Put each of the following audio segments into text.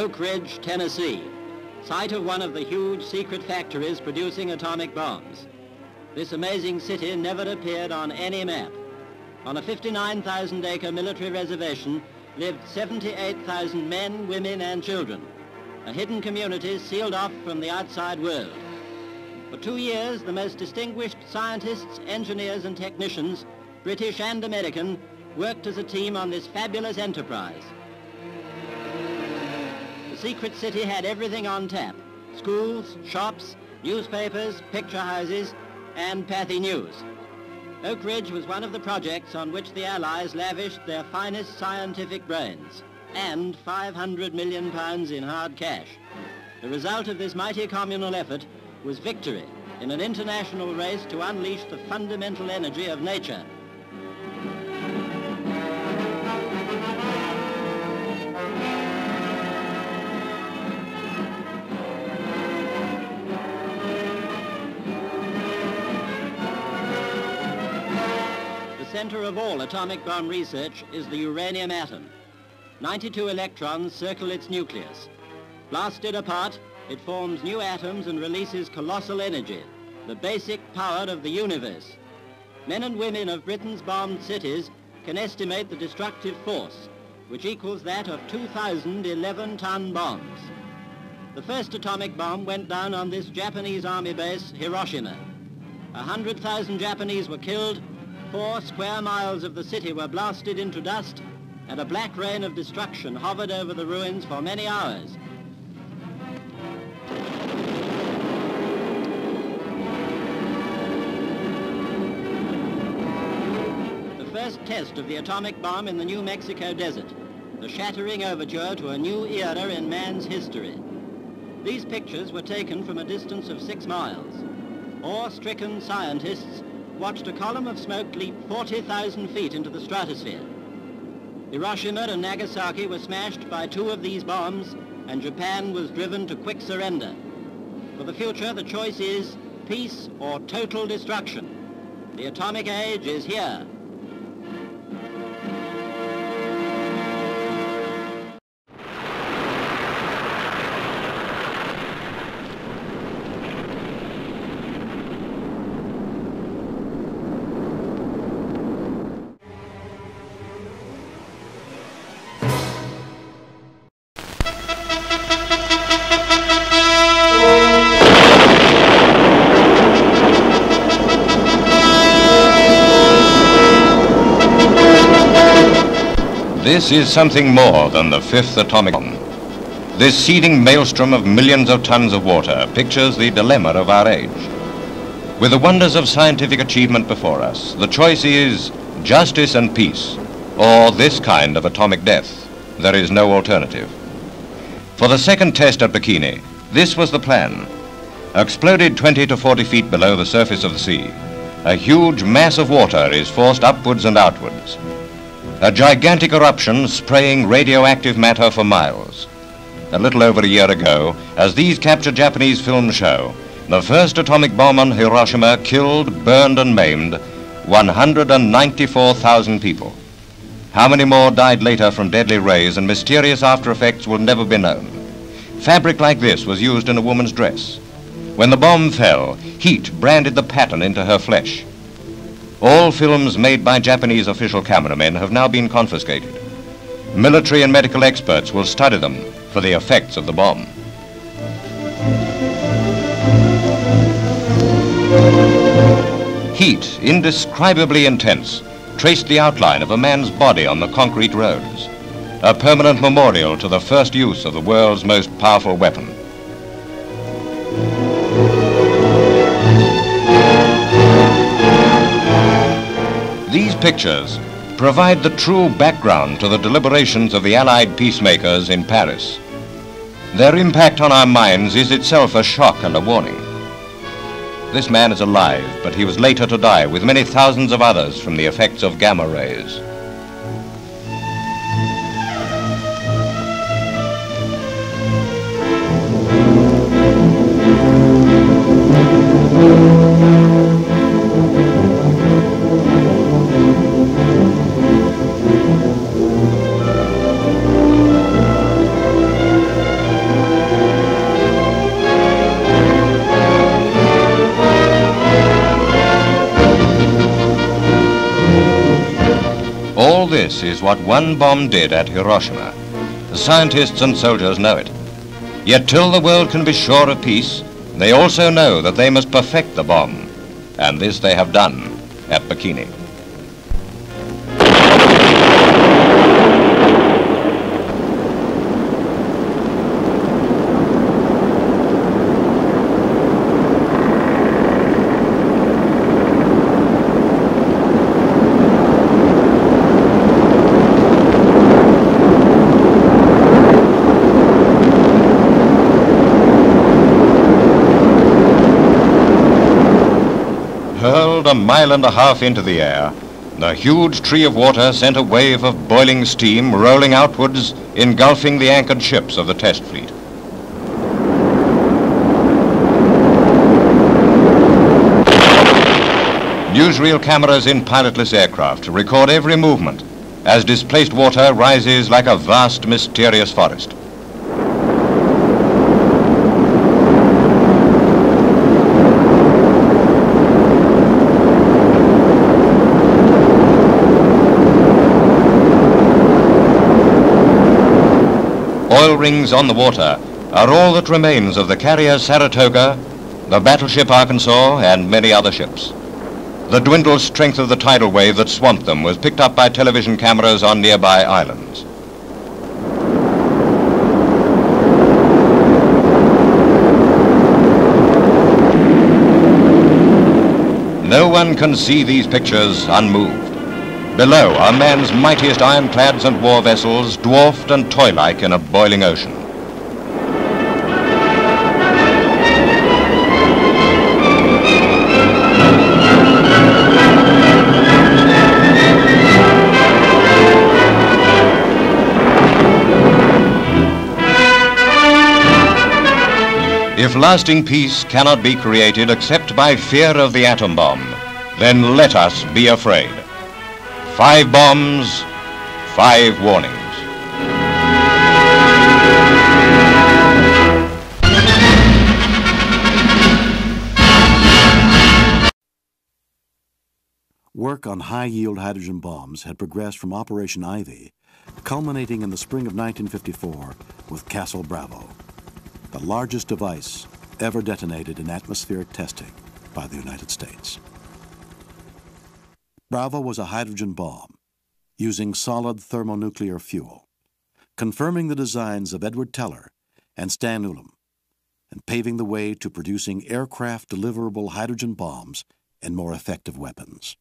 Oak Ridge, Tennessee, site of one of the huge secret factories producing atomic bombs. This amazing city never appeared on any map. On a 59,000-acre military reservation lived 78,000 men, women, and children, a hidden community sealed off from the outside world. For 2 years, the most distinguished scientists, engineers, and technicians, British and American, worked as a team on this fabulous enterprise. The secret city had everything on tap: schools, shops, newspapers, picture houses, and Pathé News. Oak Ridge was one of the projects on which the Allies lavished their finest scientific brains, and £500 million in hard cash. The result of this mighty communal effort was victory in an international race to unleash the fundamental energy of nature. The center of all atomic bomb research is the uranium atom. 92 electrons circle its nucleus. Blasted apart, it forms new atoms and releases colossal energy, the basic power of the universe. Men and women of Britain's bombed cities can estimate the destructive force, which equals that of 2,000 11-ton bombs. The first atomic bomb went down on this Japanese army base, Hiroshima. 100,000 Japanese were killed, 4 square miles of the city were blasted into dust, and a black rain of destruction hovered over the ruins for many hours. The first test of the atomic bomb in the New Mexico desert, the shattering overture to a new era in man's history. These pictures were taken from a distance of 6 miles. Awe-stricken scientists watched a column of smoke leap 40,000 feet into the stratosphere. Hiroshima and Nagasaki were smashed by 2 of these bombs, and Japan was driven to quick surrender. For the future, the choice is peace or total destruction. The atomic age is here. This is something more than the 5th atomic bomb. This seething maelstrom of millions of tons of water pictures the dilemma of our age. With the wonders of scientific achievement before us, the choice is justice and peace, or this kind of atomic death. There is no alternative. For the second test at Bikini, this was the plan. Exploded 20 to 40 feet below the surface of the sea, a huge mass of water is forced upwards and outwards. A gigantic eruption spraying radioactive matter for miles. A little over a year ago, as these captured Japanese films show, the first atomic bomb on Hiroshima killed, burned and maimed 194,000 people. How many more died later from deadly rays and mysterious after effects will never be known. Fabric like this was used in a woman's dress. When the bomb fell, heat branded the pattern into her flesh. All films made by Japanese official cameramen have now been confiscated. Military and medical experts will study them for the effects of the bomb. Heat, indescribably intense, traced the outline of a man's body on the concrete roads, a permanent memorial to the first use of the world's most powerful weapon. These pictures provide the true background to the deliberations of the Allied peacemakers in Paris. Their impact on our minds is itself a shock and a warning. This man is alive, but he was later to die with many thousands of others from the effects of gamma rays. This is what one bomb did at Hiroshima. The scientists and soldiers know it. Yet till the world can be sure of peace, they also know that they must perfect the bomb. And this they have done at Bikini. Hurled a mile and a half into the air, the huge tree of water sent a wave of boiling steam rolling outwards, engulfing the anchored ships of the test fleet. Newsreel cameras in pilotless aircraft record every movement as displaced water rises like a vast, mysterious forest. Oil rings on the water are all that remains of the carrier Saratoga, the battleship Arkansas, and many other ships. The dwindled strength of the tidal wave that swamped them was picked up by television cameras on nearby islands. No one can see these pictures unmoved. Below are man's mightiest ironclads and war vessels, dwarfed and toy-like in a boiling ocean. If lasting peace cannot be created except by fear of the atom bomb, then let us be afraid. 5 bombs, 5 warnings. Work on high-yield hydrogen bombs had progressed from Operation Ivy, culminating in the spring of 1954 with Castle Bravo, the largest device ever detonated in atmospheric testing by the United States. Bravo was a hydrogen bomb using solid thermonuclear fuel, confirming the designs of Edward Teller and Stan Ulam, and paving the way to producing aircraft-deliverable hydrogen bombs and more effective weapons.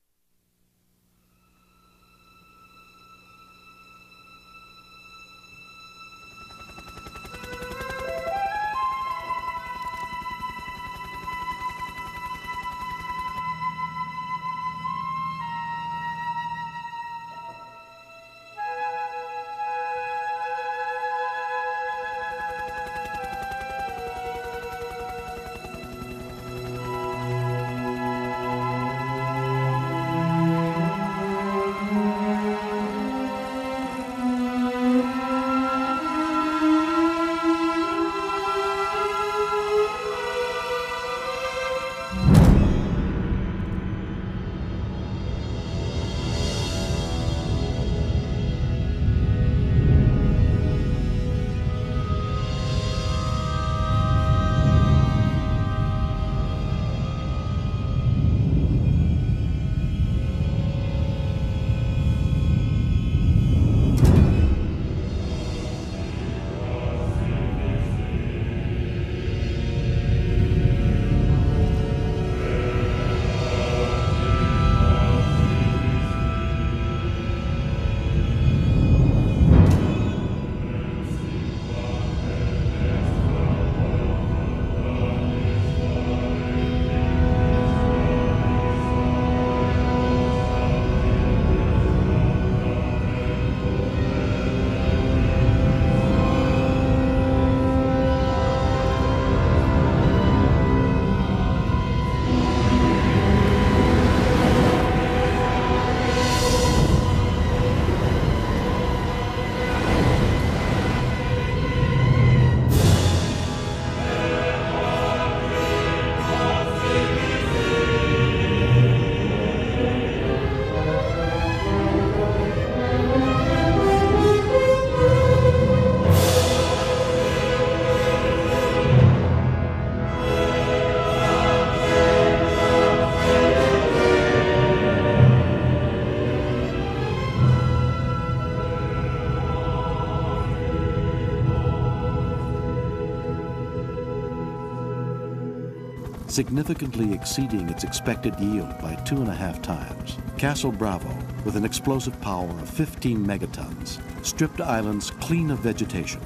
significantly exceeding its expected yield by 2.5 times. Castle Bravo, with an explosive power of 15 megatons, stripped islands clean of vegetation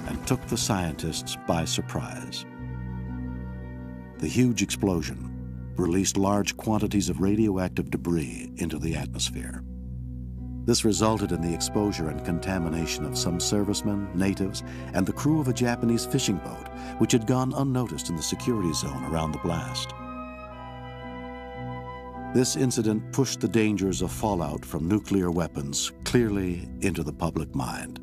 and took the scientists by surprise. The huge explosion released large quantities of radioactive debris into the atmosphere. This resulted in the exposure and contamination of some servicemen, natives, and the crew of a Japanese fishing boat, which had gone unnoticed in the security zone around the blast. This incident pushed the dangers of fallout from nuclear weapons clearly into the public mind.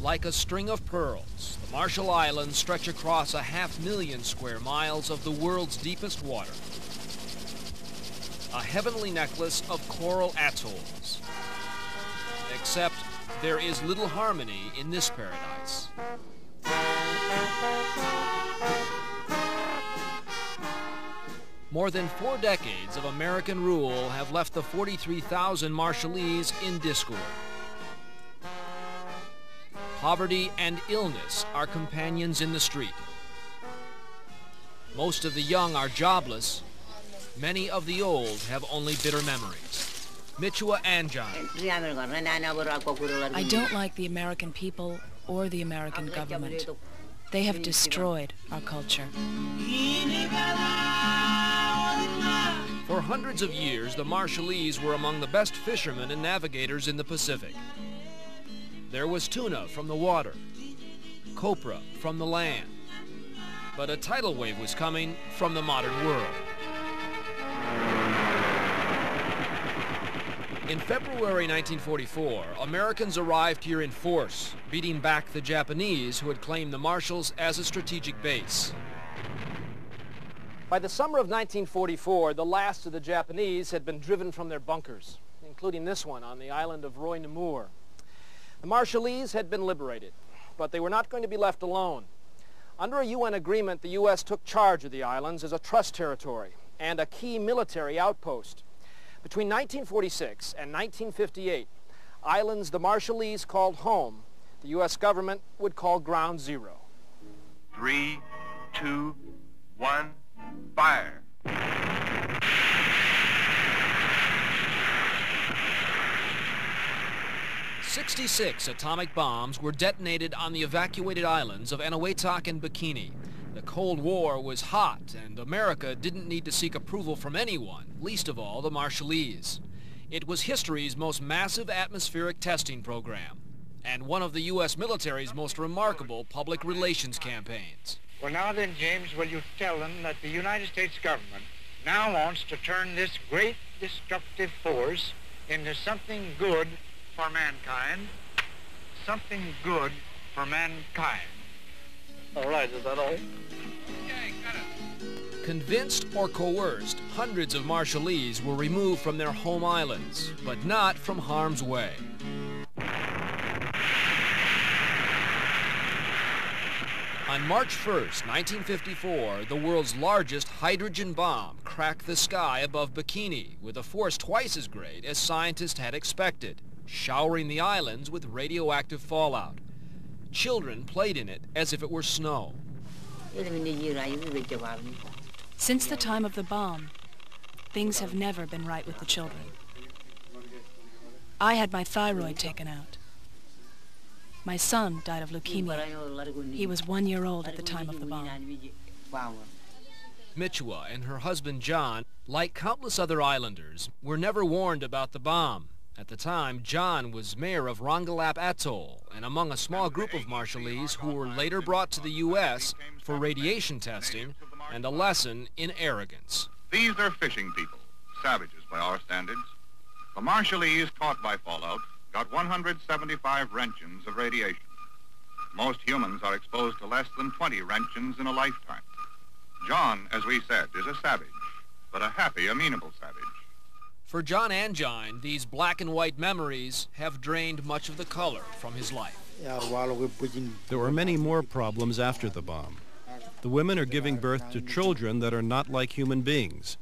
Like a string of pearls, the Marshall Islands stretch across 500,000 square miles of the world's deepest water. A heavenly necklace of coral atolls. Except there is little harmony in this paradise. More than 4 decades of American rule have left the 43,000 Marshallese in discord. Poverty and illness are companions in the street. Most of the young are jobless. Many of the old have only bitter memories. Michua Anjan. I don't like the American people or the American government. They have destroyed our culture. For hundreds of years, the Marshallese were among the best fishermen and navigators in the Pacific. There was tuna from the water, copra from the land, but a tidal wave was coming from the modern world. In February 1944, Americans arrived here in force, beating back the Japanese who had claimed the Marshalls as a strategic base. By the summer of 1944, the last of the Japanese had been driven from their bunkers, including this one on the island of Roy Namur. The Marshallese had been liberated, but they were not going to be left alone. Under a UN agreement, the U.S. took charge of the islands as a trust territory and a key military outpost. Between 1946 and 1958, islands the Marshallese called home, the U.S. government would call ground zero. 3, 2, 1, fire! 66 atomic bombs were detonated on the evacuated islands of Eniwetok and Bikini. The Cold War was hot, and America didn't need to seek approval from anyone, least of all the Marshallese. It was history's most massive atmospheric testing program, and one of the U.S. military's most remarkable public relations campaigns. Well, now then, James, will you tell them that the United States government now wants to turn this great destructive force into something good for mankind, something good for mankind. All right, is that all? Okay, got it. Convinced or coerced, hundreds of Marshallese were removed from their home islands, but not from harm's way. On March 1st, 1954, the world's largest hydrogen bomb cracked the sky above Bikini with a force twice as great as scientists had expected, showering the islands with radioactive fallout. Children played in it as if it were snow. Since the time of the bomb, things have never been right with the children. I had my thyroid taken out. My son died of leukemia. He was 1 year old at the time of the bomb. Michua and her husband John, like countless other islanders, were never warned about the bomb. At the time, John was mayor of Rongelap Atoll and among a small group of Marshallese who were later brought to the U.S. for radiation testing and a lesson in arrogance. These are fishing people, savages by our standards, the Marshallese caught by fallout got 175 roentgens of radiation. Most humans are exposed to less than 20 roentgens in a lifetime. John, as we said, is a savage, but a happy, amenable savage. For John Angine, these black and white memories have drained much of the color from his life. There were many more problems after the bomb. The women are giving birth to children that are not like human beings.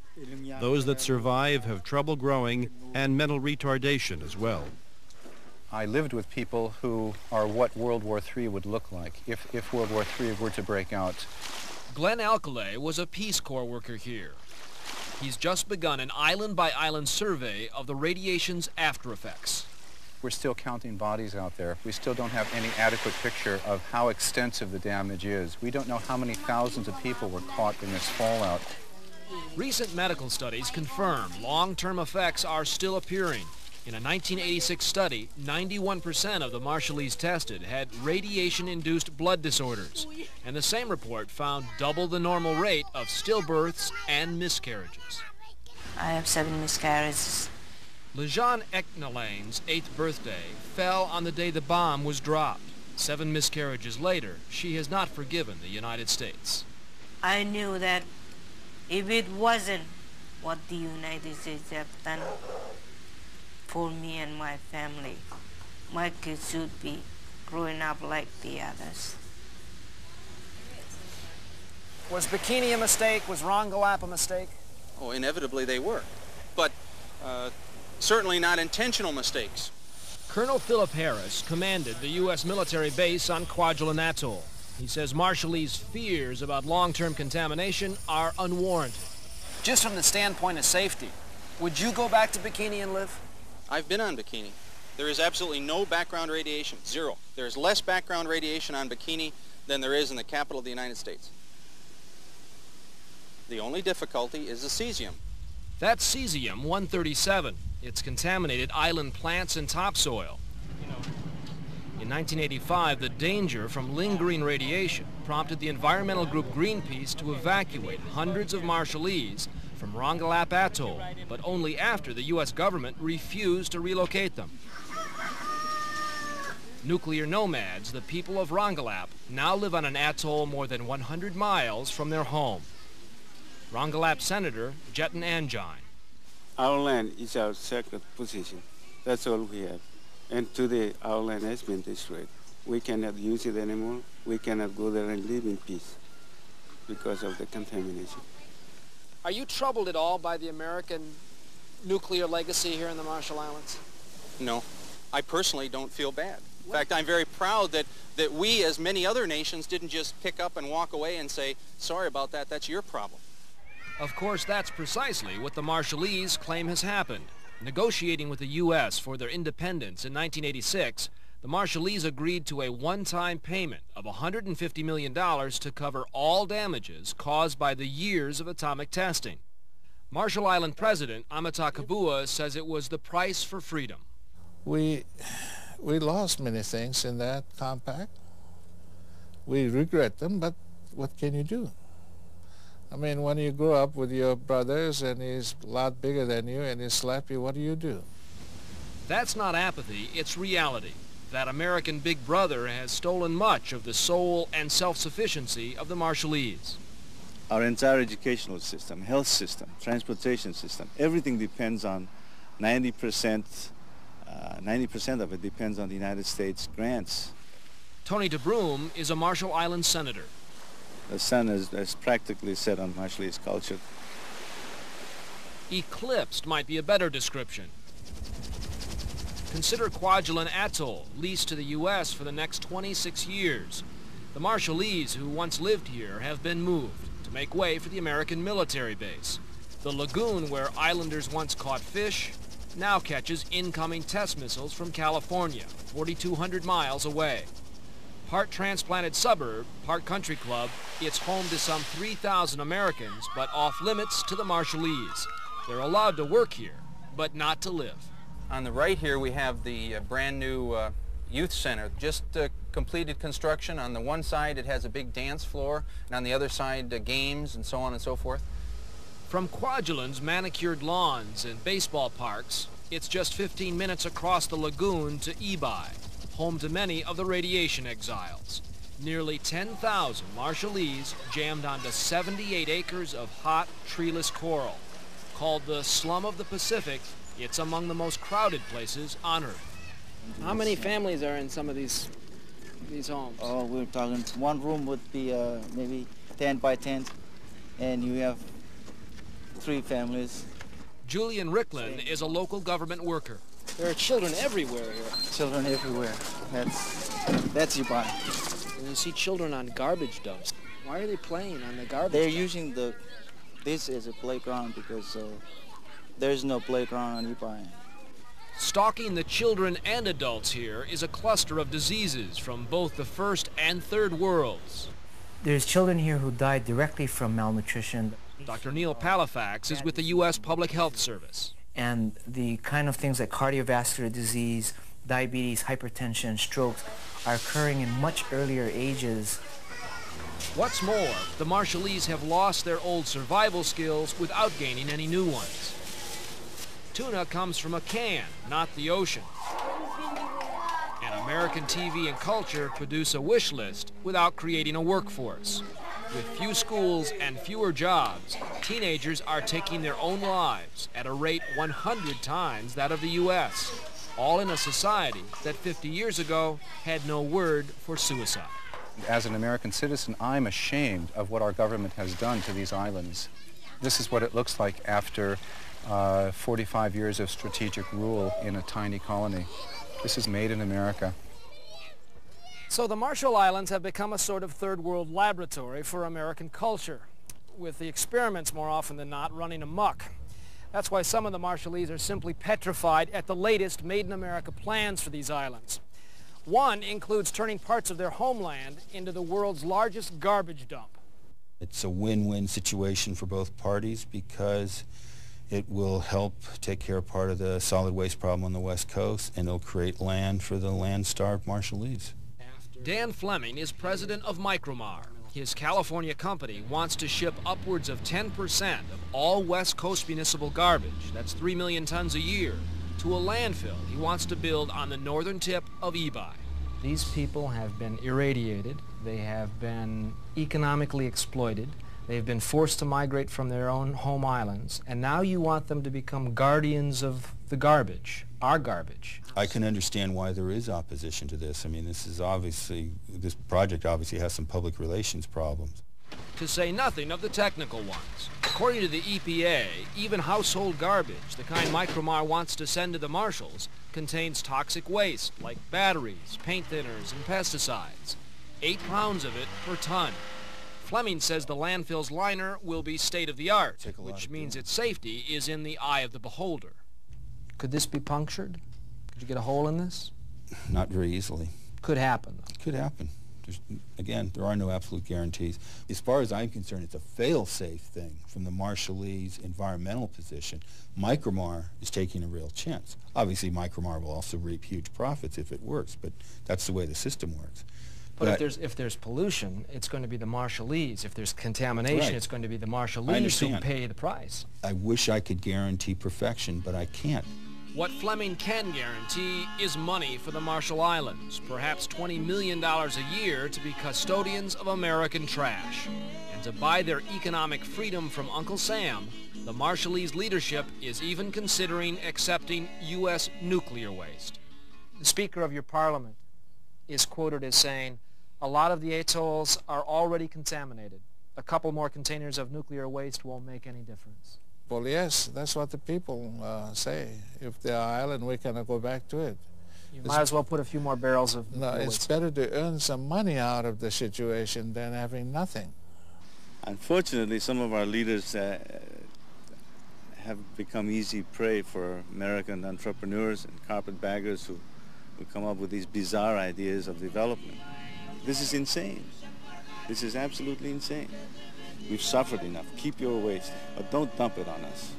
Those that survive have trouble growing and mental retardation as well. I lived with people who are what World War III would look like if World War III were to break out. Glenn Alcalay was a Peace Corps worker here. He's just begun an island-by-island survey of the radiation's after effects. We're still counting bodies out there. We still don't have any adequate picture of how extensive the damage is. We don't know how many thousands of people were caught in this fallout. Recent medical studies confirm long-term effects are still appearing. In a 1986 study, 91% of the Marshallese tested had radiation-induced blood disorders, and the same report found double the normal rate of stillbirths and miscarriages. I have 7 miscarriages. Lejeanne Eknalane's 8th birthday fell on the day the bomb was dropped. 7 miscarriages later, she has not forgiven the United States. I knew that if it wasn't what the United States have done for me and my family, my kids should be growing up like the others. Was Bikini a mistake? Was Rongelap a mistake? Oh, inevitably they were, but certainly not intentional mistakes. Colonel Philip Harris commanded the U.S. military base on Kwajalein Atoll. He says Marshallese fears about long-term contamination are unwarranted. Just from the standpoint of safety, would you go back to Bikini and live? I've been on Bikini. There is absolutely no background radiation, 0. There is less background radiation on Bikini than there is in the capital of the United States. The only difficulty is the cesium. That's cesium-137. It's contaminated island plants and topsoil. In 1985, the danger from lingering radiation prompted the environmental group Greenpeace to evacuate hundreds of Marshallese from Rongelap Atoll, but only after the U.S. government refused to relocate them. Nuclear nomads, the people of Rongelap, now live on an atoll more than 100 miles from their home. Rongelap Senator Jeton Angine. Our land is our sacred position. That's all we have. And today, our land has been destroyed. We cannot use it anymore. We cannot go there and live in peace because of the contamination. Are you troubled at all by the American nuclear legacy here in the Marshall Islands? No. I personally don't feel bad. In fact, I'm very proud that we, as many other nations, didn't just pick up and walk away and say, sorry about that, that's your problem. Of course, that's precisely what the Marshallese claim has happened. Negotiating with the U.S. for their independence in 1986, the Marshallese agreed to a one-time payment of $150 million to cover all damages caused by the years of atomic testing. Marshall Island President Amata Kabua says it was the price for freedom. We lost many things in that compact. We regret them, but what can you do? I mean, when you grow up with your brothers and he's a lot bigger than you and he slaps you, what do? That's not apathy, it's reality. That American big brother has stolen much of the soul and self-sufficiency of the Marshallese. Our entire educational system, health system, transportation system, everything depends on 90% of it depends on the United States grants. Tony DeBroom is a Marshall Island senator. The sun is practically set on Marshallese culture. Eclipsed might be a better description. Consider Kwajalein Atoll, leased to the U.S. for the next 26 years. The Marshallese who once lived here have been moved to make way for the American military base. The lagoon where islanders once caught fish now catches incoming test missiles from California, 4,200 miles away. Part transplanted suburb, part country club, it's home to some 3,000 Americans, but off limits to the Marshallese. They're allowed to work here, but not to live. On the right here we have the brand new youth center, just completed construction. On the one side it has a big dance floor, and on the other side games and so on and so forth. From Kwajalein's manicured lawns and baseball parks, it's just 15 minutes across the lagoon to Ibai, home to many of the radiation exiles. Nearly 10,000 Marshallese jammed onto 78 acres of hot, treeless coral. Called the slum of the Pacific, it's among the most crowded places on Earth. How many families are in some of these homes? Oh, we're talking one room would be maybe 10 by 10, and you have 3 families. Julian Ricklin is a local government worker. There are children everywhere here. Children everywhere. That's Ibai. And you see children on garbage dumps. Why are they playing on the garbage They're dump? using this as a playground because there's no playground on Ibai. Stalking the children and adults here is a cluster of diseases from both the first and third worlds. There's children here who died directly from malnutrition. Dr. Neil Palafax is with the U.S. Public Health Service. And the kind of things like cardiovascular disease, diabetes, hypertension, strokes are occurring in much earlier ages. What's more, the Marshallese have lost their old survival skills without gaining any new ones. Tuna comes from a can, not the ocean. And American TV and culture produce a wish list without creating a workforce. With few schools and fewer jobs, teenagers are taking their own lives at a rate 100 times that of the U.S., all in a society that 50 years ago had no word for suicide. As an American citizen, I'm ashamed of what our government has done to these islands. This is what it looks like after 45 years of strategic rule in a tiny colony. This is made in America. So the Marshall Islands have become a sort of third world laboratory for American culture, with the experiments more often than not running amok. That's why some of the Marshallese are simply petrified at the latest made-in-America plans for these islands. One includes turning parts of their homeland into the world's largest garbage dump. It's a win-win situation for both parties because it will help take care of part of the solid waste problem on the West Coast, and it'll create land for the land-starved Marshallese. Dan Fleming is president of Micromar. His California company wants to ship upwards of 10% of all West Coast municipal garbage, that's 3 million tons a year, to a landfill he wants to build on the northern tip of Ibai. These people have been irradiated, they have been economically exploited, they've been forced to migrate from their own home islands, and now you want them to become guardians of the garbage, our garbage. I can understand why there is opposition to this. I mean, this project obviously has some public relations problems. To say nothing of the technical ones. According to the EPA, even household garbage, the kind Micromar wants to send to the Marshalls, contains toxic waste like batteries, paint thinners, and pesticides. 8 pounds of it per ton. Fleming says the landfill's liner will be state-of-the-art, which means its safety is in the eye of the beholder. Could this be punctured? Could you get a hole in this? Not very easily. Could happen, though. Could happen. Again, there are no absolute guarantees. As far as I'm concerned, it's a fail-safe thing from the Marshallese environmental position. Micromar is taking a real chance. Obviously, Micromar will also reap huge profits if it works, but that's the way the system works. But if there's pollution, it's going to be the Marshallese. If there's contamination, it's going to be the Marshallese who pay the price. I wish I could guarantee perfection, but I can't. What Fleming can guarantee is money for the Marshall Islands, perhaps $20 million a year to be custodians of American trash. And to buy their economic freedom from Uncle Sam, the Marshallese leadership is even considering accepting U.S. nuclear waste. The Speaker of your Parliament is quoted as saying, "A lot of the atolls are already contaminated. A couple more containers of nuclear waste won't make any difference." Well, yes, that's what the people say. If they are island, we cannot go back to it. You might as well put a few more barrels of it's better to earn some money out of the situation than having nothing. Unfortunately, some of our leaders have become easy prey for American entrepreneurs and carpetbaggers who come up with these bizarre ideas of development. This is insane. This is absolutely insane. We've suffered enough. Keep your waste, but don't dump it on us.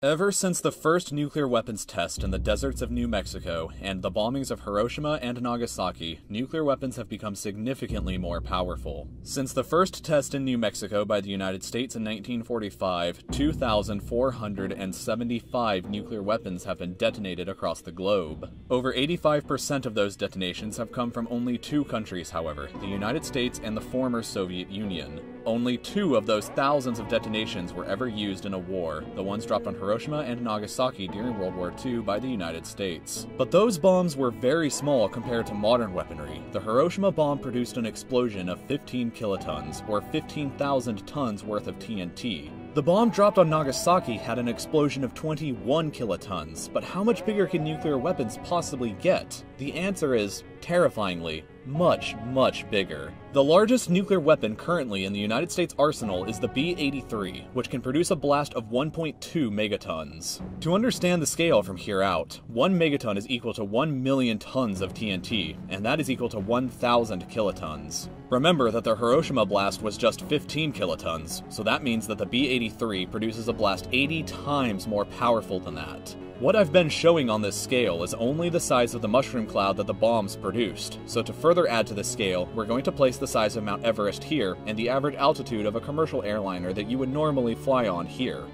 Ever since the first nuclear weapons test in the deserts of New Mexico and the bombings of Hiroshima and Nagasaki, nuclear weapons have become significantly more powerful. Since the first test in New Mexico by the United States in 1945, 2,475 nuclear weapons have been detonated across the globe. Over 85% of those detonations have come from only two countries, however, the United States and the former Soviet Union. Only 2 of those thousands of detonations were ever used in a war, the ones dropped on Hiroshima and Nagasaki during World War II by the United States. But those bombs were very small compared to modern weaponry. The Hiroshima bomb produced an explosion of 15 kilotons, or 15,000 tons worth of TNT. The bomb dropped on Nagasaki had an explosion of 21 kilotons, but how much bigger can nuclear weapons possibly get? The answer is, terrifyingly, much, much bigger. The largest nuclear weapon currently in the United States arsenal is the B-83, which can produce a blast of 1.2 megatons. To understand the scale from here out, 1 megaton is equal to 1 million tons of TNT, and that is equal to 1,000 kilotons. Remember that the Hiroshima blast was just 15 kilotons, so that means that the B-83 produces a blast 80 times more powerful than that. What I've been showing on this scale is only the size of the mushroom cloud that the bombs produced, so to further add to the scale, we're going to place the size of Mount Everest here and the average altitude of a commercial airliner that you would normally fly on here.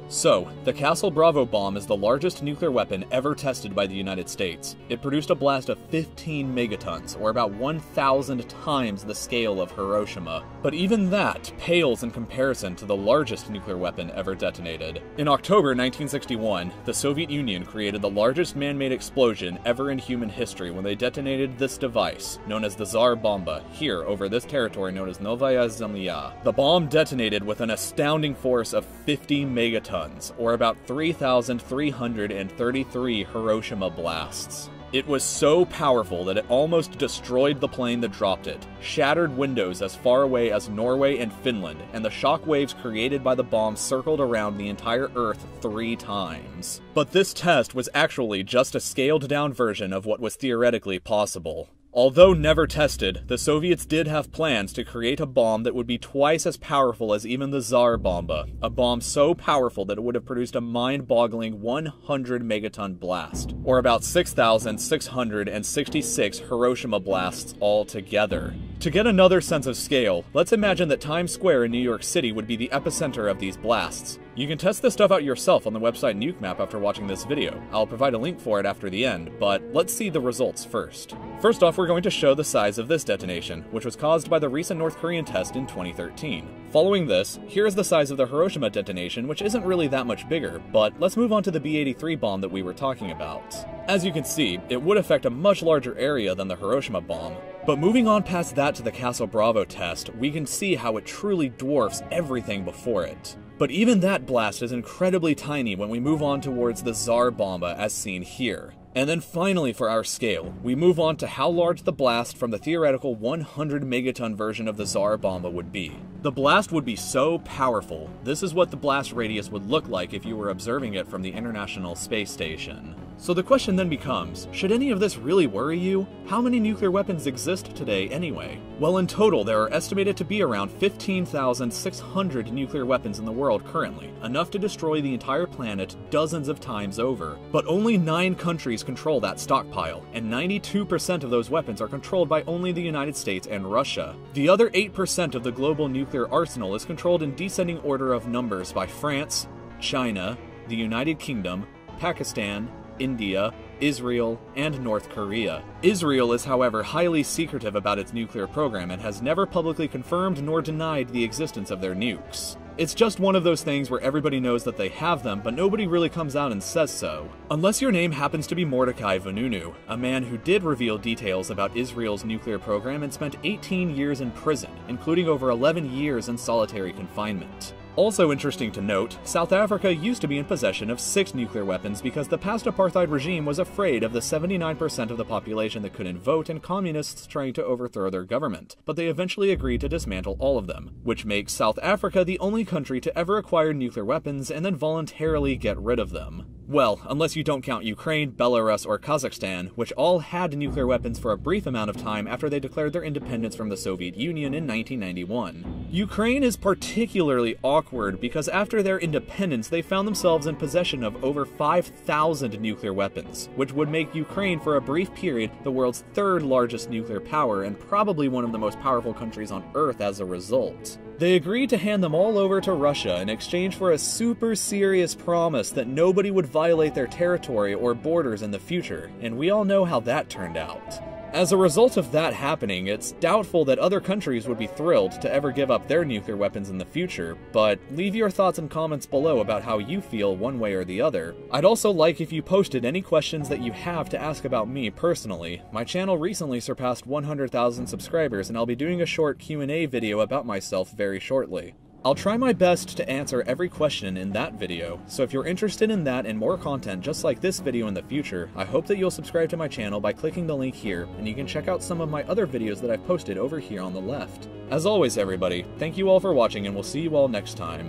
So, the Castle Bravo bomb is the largest nuclear weapon ever tested by the United States. It produced a blast of 15 megatons, or about 1,000 times the scale of Hiroshima. But even that pales in comparison to the largest nuclear weapon ever detonated. In October 1961, the Soviet Union created the largest man-made explosion ever in human history when they detonated this device, known as the Tsar Bomba, here over this territory known as Novaya Zemlya. The bomb detonated with an astounding force of 50 megatons, or about 3,333 Hiroshima blasts. It was so powerful that it almost destroyed the plane that dropped it, shattered windows as far away as Norway and Finland, and the shock waves created by the bomb circled around the entire Earth 3 times. But this test was actually just a scaled-down version of what was theoretically possible. Although never tested, the Soviets did have plans to create a bomb that would be twice as powerful as even the Tsar Bomba, a bomb so powerful that it would have produced a mind-boggling 100 megaton blast, or about 6,666 Hiroshima blasts altogether. To get another sense of scale, let's imagine that Times Square in New York City would be the epicenter of these blasts. You can test this stuff out yourself on the website NukeMap after watching this video. I'll provide a link for it after the end, but let's see the results first. First off, we're going to show the size of this detonation, which was caused by the recent North Korean test in 2013. Following this, here is the size of the Hiroshima detonation, which isn't really that much bigger, but let's move on to the B-83 bomb that we were talking about. As you can see, it would affect a much larger area than the Hiroshima bomb. But moving on past that to the Castle Bravo test, we can see how it truly dwarfs everything before it. But even that blast is incredibly tiny when we move on towards the Tsar Bomba as seen here. And then finally for our scale, we move on to how large the blast from the theoretical 100 megaton version of the Tsar Bomba would be. The blast would be so powerful, this is what the blast radius would look like if you were observing it from the International Space Station. So the question then becomes, should any of this really worry you? How many nuclear weapons exist today anyway? Well, in total, there are estimated to be around 15,600 nuclear weapons in the world currently, enough to destroy the entire planet dozens of times over. But only 9 countries control that stockpile, and 92% of those weapons are controlled by only the United States and Russia. The other 8% of the global nuclear arsenal is controlled in descending order of numbers by France, China, the United Kingdom, Pakistan, India, Israel, and North Korea. Israel is, however, highly secretive about its nuclear program and has never publicly confirmed nor denied the existence of their nukes. It's just one of those things where everybody knows that they have them, but nobody really comes out and says so. Unless your name happens to be Mordecai Vanunu, a man who did reveal details about Israel's nuclear program and spent 18 years in prison, including over 11 years in solitary confinement. Also interesting to note, South Africa used to be in possession of 6 nuclear weapons because the past apartheid regime was afraid of the 79% of the population that couldn't vote and communists trying to overthrow their government, but they eventually agreed to dismantle all of them, which makes South Africa the only country to ever acquire nuclear weapons and then voluntarily get rid of them. Well, unless you don't count Ukraine, Belarus, or Kazakhstan, which all had nuclear weapons for a brief amount of time after they declared their independence from the Soviet Union in 1991. Ukraine is particularly awkward because after their independence they found themselves in possession of over 5,000 nuclear weapons, which would make Ukraine for a brief period the world's third largest nuclear power and probably one of the most powerful countries on Earth as a result. They agreed to hand them all over to Russia in exchange for a super serious promise that nobody would violate their territory or borders in the future, and we all know how that turned out. As a result of that happening, it's doubtful that other countries would be thrilled to ever give up their nuclear weapons in the future, but leave your thoughts and comments below about how you feel one way or the other. I'd also like if you posted any questions that you have to ask about me personally. My channel recently surpassed 100,000 subscribers, and I'll be doing a short Q&A video about myself very shortly. I'll try my best to answer every question in that video, so if you're interested in that and more content just like this video in the future, I hope that you'll subscribe to my channel by clicking the link here, and you can check out some of my other videos that I've posted over here on the left. As always everybody, thank you all for watching and we'll see you all next time.